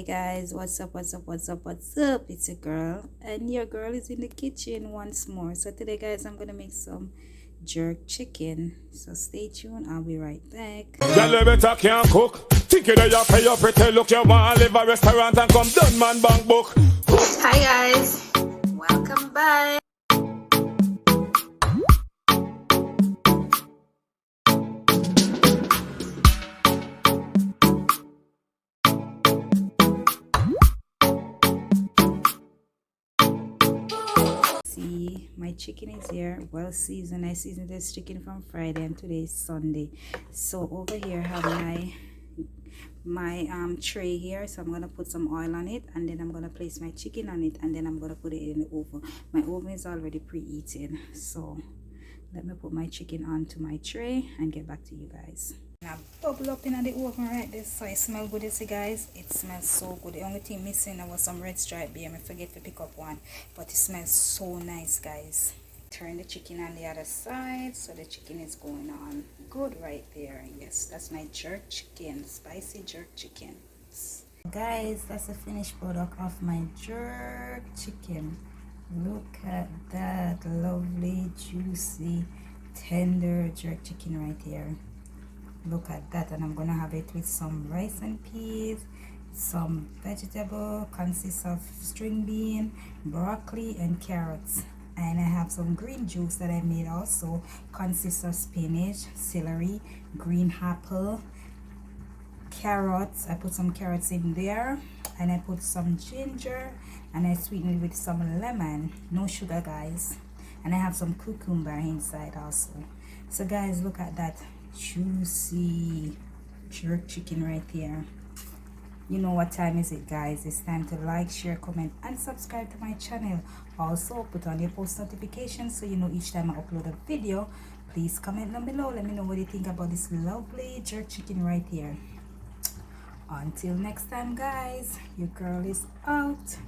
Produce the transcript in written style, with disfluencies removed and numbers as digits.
Guys, what's up? It's your girl, and your girl is in the kitchen once more. So today guys, I'm gonna make some jerk chicken, so stay tuned. I'll be right back. Girl, better can't cook. Think you pay your pretty look. You want to live a restaurant and come done man bank book. Hi guys, welcome back. See, my chicken is here, well seasoned. I seasoned this chicken from Friday and today is Sunday. So over here I have my tray here, so I'm gonna put some oil on it, and then I'm gonna place my chicken on it, and then I'm gonna put it in the oven. My oven is already preheated, so let me put my chicken onto my tray and get back to you guys. Now bubble up in the oven right there, so it smells good. You see guys, it smells so good. The only thing missing was some red stripe beer. I forget to pick up one, but it smells so nice guys. Turn the chicken on the other side, so the chicken is going on good right there. Yes, that's my jerk chicken, spicy jerk chicken. Guys, that's the finished product of my jerk chicken. Look at that lovely, juicy, tender jerk chicken right here. Look at that. And I'm gonna have it with some rice and peas, some vegetable consists of string bean, broccoli and carrots, and I have some green juice that I made also, consists of spinach, celery, green apple, carrots. I put some carrots in there, and I put some ginger, and I sweeten it with some lemon. No sugar guys. And I have some cucumber inside also. So guys, look at that juicy jerk chicken right here. You know what time is it guys? It's time to like, share, comment and subscribe to my channel. Also put on your post notifications so you know each time I upload a video. Please comment down below, let me know what you think about this lovely jerk chicken right here. Until next time guys, your girl is out.